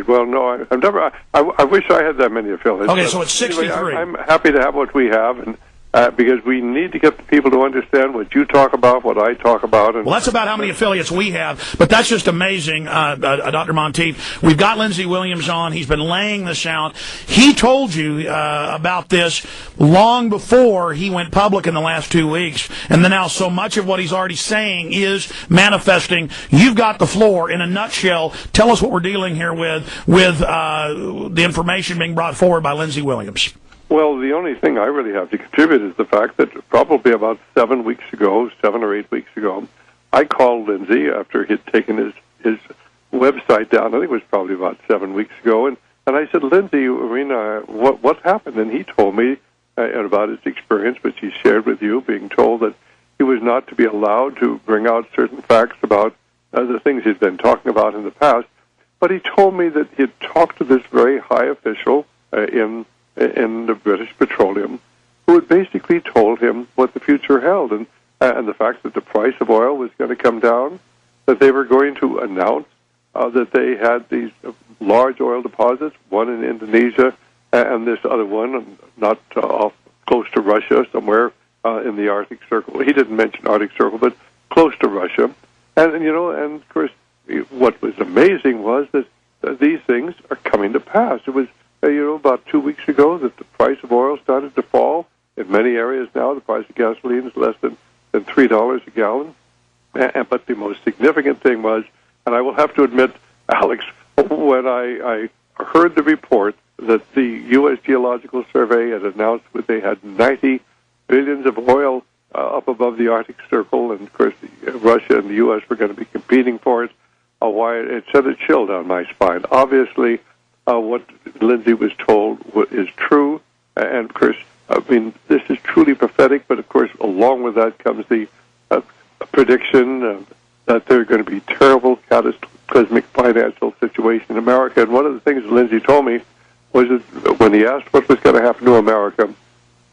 Well, no, I've never. I wish I had that many affiliates. Okay, so it's 63. Anyway, I'm happy to have what we have, and because we need to get the people to understand what you talk about, what I talk about. And well, that's about how many affiliates we have, but that's just amazing, Dr. Monteith. We've got Lindsey Williams on. He's been laying this out. He told you about this long before he went public in the last 2 weeks, and then now so much of what he's already saying is manifesting. You've got the floor. In a nutshell, tell us what we're dealing here with the information being brought forward by Lindsey Williams. Well, the only thing I really have to contribute is the fact that probably about 7 or 8 weeks ago, I called Lindsey after he'd taken his website down. I think it was probably about 7 weeks ago, and I said, Lindsey, what happened? And he told me about his experience, which he shared with you, being told that he was not to be allowed to bring out certain facts about the things he'd been talking about in the past. But he told me that he had talked to this very high official in the British Petroleum, who had basically told him what the future held, and the fact that the price of oil was going to come down, that they were going to announce that they had these large oil deposits, one in Indonesia and this other one not off close to Russia, somewhere in the Arctic Circle. He didn't mention Arctic Circle, but close to Russia. And of course, what was amazing was that these things are coming to pass. It was about 2 weeks ago that the price of oil started to fall. In many areas now, the price of gasoline is less than $3 a gallon. But the most significant thing was, and I will have to admit, Alex, when I heard the report that the U.S. Geological Survey had announced that they had 90 billions of oil up above the Arctic Circle, and of course Russia and the U.S. were going to be competing for it, it sent a chill down my spine. Obviously, what Lindsey was told is true, and of course, this is truly prophetic, but of course, along with that comes the prediction that there are going to be terrible, cataclysmic financial situation in America. And one of the things Lindsey told me was that when he asked what was going to happen to America,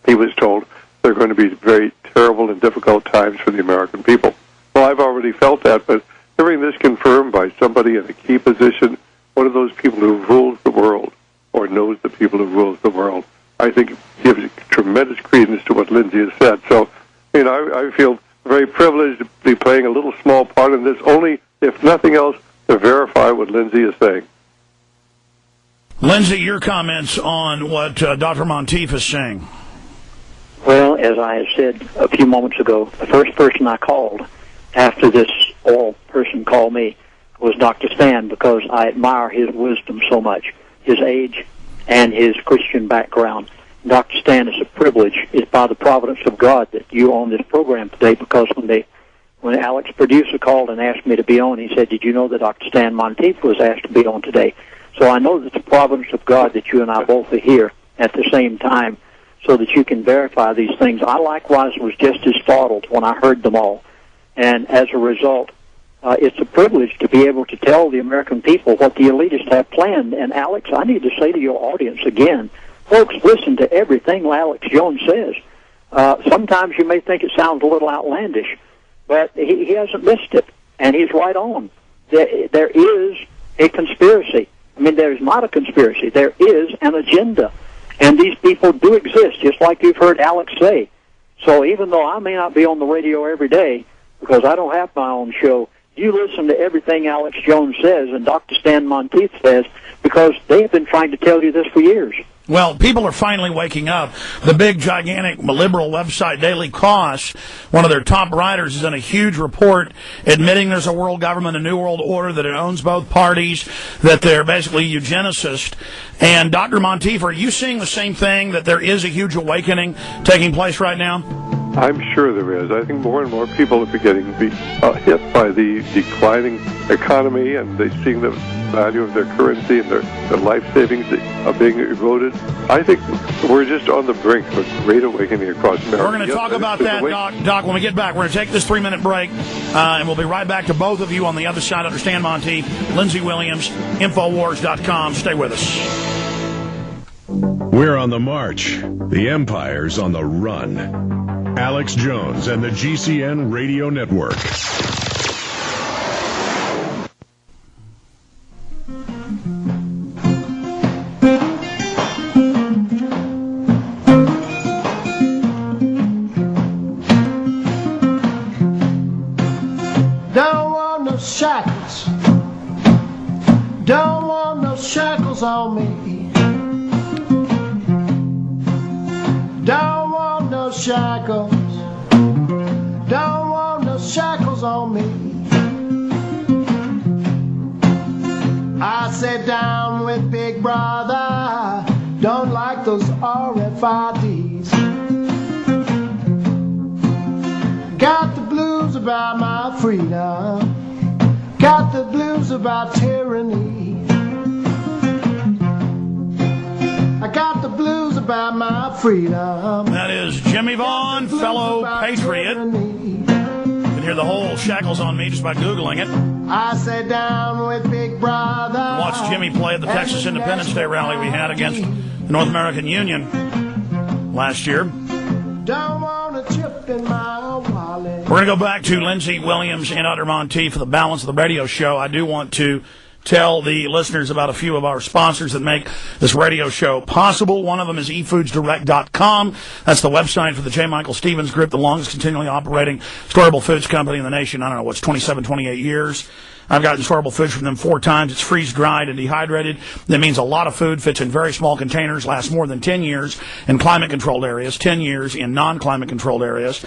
he was told there are going to be very terrible and difficult times for the American people. Well, I've already felt that, but hearing this confirmed by somebody in a key position, one of those people who rules the world or knows the people who rules the world, I think gives tremendous credence to what Lindsey has said. So, I feel very privileged to be playing a little small part in this, only, if nothing else, to verify what Lindsey is saying. Lindsey, your comments on what Dr. Monteith is saying. Well, as I had said a few moments ago, the first person I called after this oil person called me was Dr. Stan, because I admire his wisdom so much, his age and his Christian background. Dr. Stan, it's a privilege. It's by the providence of God that you're on this program today, because when Alex, producer, called and asked me to be on, he said, did you know that Dr. Stan Monteith was asked to be on today? So I know that the providence of God that you and I both are here at the same time so that you can verify these things. I likewise was just as startled when I heard them all. And as a result, it's a privilege to be able to tell the American people what the elitists have planned. And, Alex, I need to say to your audience again, folks, listen to everything Alex Jones says. Sometimes you may think it sounds a little outlandish, but he hasn't missed it, and he's right on. There is a conspiracy. I mean, there's not a conspiracy. There is an agenda, and these people do exist, just like you've heard Alex say. So even though I may not be on the radio every day, because I don't have my own show, you listen to everything Alex Jones says and Dr. Stan Monteith says, because they have been trying to tell you this for years. Well, people are finally waking up. The big, gigantic, liberal website, Daily Kos, one of their top writers, has done a huge report admitting there's a world government, a new world order, that it owns both parties, that they're basically eugenicists. And Dr. Monteith, are you seeing the same thing, that there is a huge awakening taking place right now? I'm sure there is. I think more and more people are beginning to be hit by the declining economy, and they're seeing the value of their currency and their life savings are being eroded. I think we're just on the brink of a great awakening across America. We're going to talk about that, Doc, when we get back. We're going to take this 3-minute break, and we'll be right back to both of you on the other side. Understand Monteith, Lindsey Williams, Infowars.com. Stay with us. We're on the march. The empire's on the run. Alex Jones and the GCN Radio Network. Don't want no shackles. Don't want no shackles on me. Don't want no shackles. Don't want no shackles on me. I sat down with Big Brother. Don't like those RFIDs. Got the blues about my freedom. Got the blues about tyranny. I got the blues about my freedom. That is Jimmy Vaughn, fellow patriot. You can hear the whole Shackles on Me just by Googling it. I sat down with Big Brother. Watched Jimmy play at the Texas Independence Day rally we had against the North American Union last year. Don't want a chip in my wallet. We're going to go back to Lindsey Williams and Dr. Monteith for the balance of the radio show. I do want to tell the listeners about a few of our sponsors that make this radio show possible. One of them is efoodsdirect.com. That's the website for the J. Michael Stevens Group, the longest continually operating storable foods company in the nation. I don't know, what's 27, 28 years. I've gotten storable foods from them 4 times. It's freeze-dried and dehydrated. That means a lot of food fits in very small containers, lasts more than 10 years in climate-controlled areas, 10 years in non-climate-controlled areas.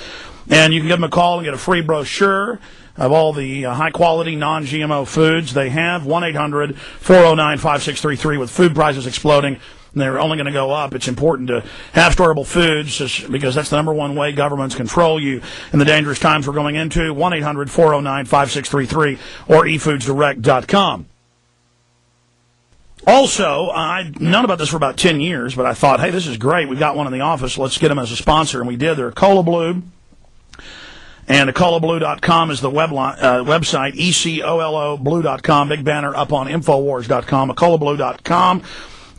And you can give them a call and get a free brochure of all the high-quality, non-GMO foods they have. 1-800-409-5633 with food prices exploding. And they're only going to go up. It's important to have storable foods because that's the number one way governments control you in the dangerous times we're going into. 1-800-409-5633 or efoodsdirect.com. Also, I've known about this for about 10 years, but I thought, hey, this is great. We've got one in the office. Let's get them as a sponsor. And we did. They're a Cola Blue. And colablue.com is the website, ECOLOblue.com. Big banner up on Infowars.com, colablue.com.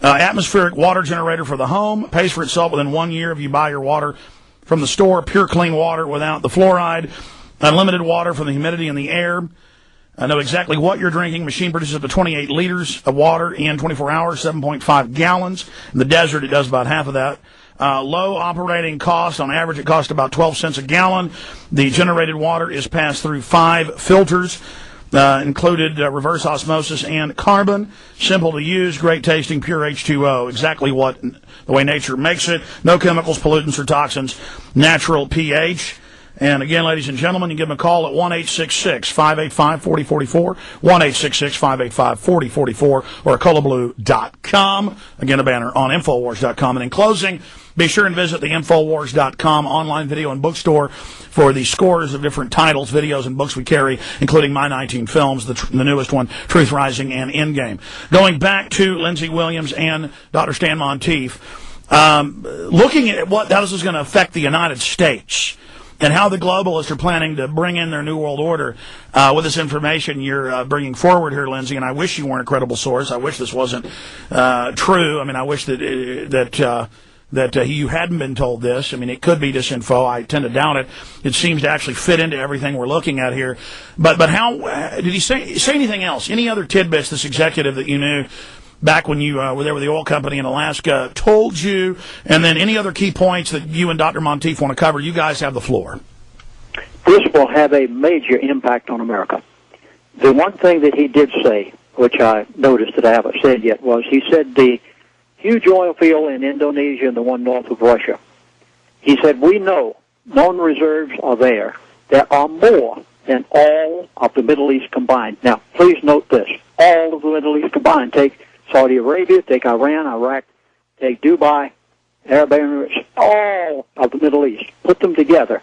Atmospheric water generator for the home. Pays for itself within 1 year if you buy your water from the store. Pure, clean water without the fluoride. Unlimited water from the humidity in the air. Know exactly what you're drinking. Machine produces up to 28 liters of water in 24 hours, 7.5 gallons. In the desert, it does about half of that. Low operating cost. On average, it costs about 12 cents a gallon. The generated water is passed through 5 filters. Included reverse osmosis and carbon. Simple to use, great tasting, pure H2O. Exactly what the way nature makes it. No chemicals, pollutants, or toxins. Natural pH. And again, ladies and gentlemen, you give them a call at 1-866-585-4044, 1-866-585-4044, or colablue.com. Again, a banner on Infowars.com. And in closing, be sure and visit the Infowars.com online video and bookstore for the scores of different titles, videos, and books we carry, including My 19 Films, the newest one, Truth Rising, and Endgame. Going back to Lindsey Williams and Dr. Stan Monteith, looking at how this is going to affect the United States and how the globalists are planning to bring in their New World Order with this information you're bringing forward here, Lindsey, and I wish you weren't a credible source. I wish this wasn't true. I mean, I wish that you hadn't been told this. I mean, it could be disinfo. I tend to doubt it. It seems to actually fit into everything we're looking at here. But how did he say anything else? Any other tidbits this executive that you knew back when you were there with the oil company in Alaska told you? And then any other key points that you and Dr. Monteith want to cover? You guys have the floor. This will have a major impact on America. The one thing that he did say, which I noticed that I haven't said yet, was he said the huge oil field in Indonesia and the one north of Russia. He said, we know known reserves are there. There are more than all of the Middle East combined. Now, please note this. All of the Middle East combined. Take Saudi Arabia, take Iran, Iraq, take Dubai, Arab Emirates, all of the Middle East. Put them together.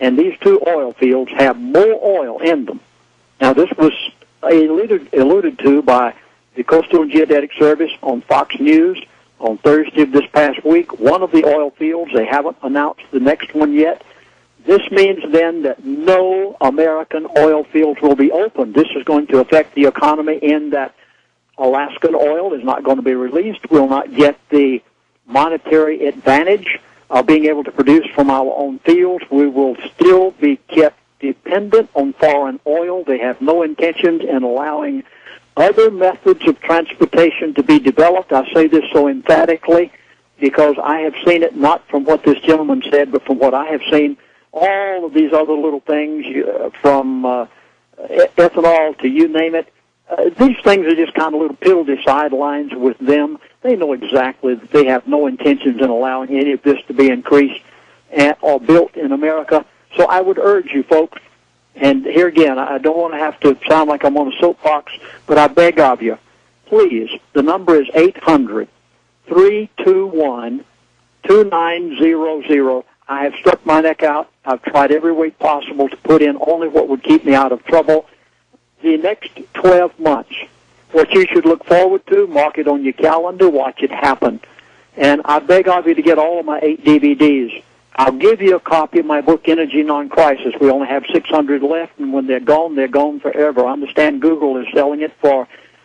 And these 2 oil fields have more oil in them. Now, this was alluded to by the Coastal and Geodetic Service on Fox News on Thursday of this past week. One of the oil fields, they haven't announced the next one yet. This means then that no American oil fields will be open. This is going to affect the economy in that Alaskan oil is not going to be released. We'll not get the monetary advantage of being able to produce from our own fields. We will still be kept dependent on foreign oil. They have no intentions in allowing other methods of transportation to be developed. I say this so emphatically because I have seen it not from what this gentleman said, but from what I have seen. All of these other little things, from ethanol to you name it, these things are just kind of little piddly sidelines with them. They know exactly that they have no intentions in allowing any of this to be increased or built in America. So I would urge you folks, and here again, I don't want to have to sound like I'm on a soapbox, but I beg of you, please, the number is 800-321-2900. I have struck my neck out. I've tried every way possible to put in only what would keep me out of trouble. The next 12 months, what you should look forward to, mark it on your calendar, watch it happen. And I beg of you to get all of my 8 DVDs. I'll give you a copy of my book, Energy Non-Crisis. We only have 600 left, and when they're gone forever. I understand Google is selling it for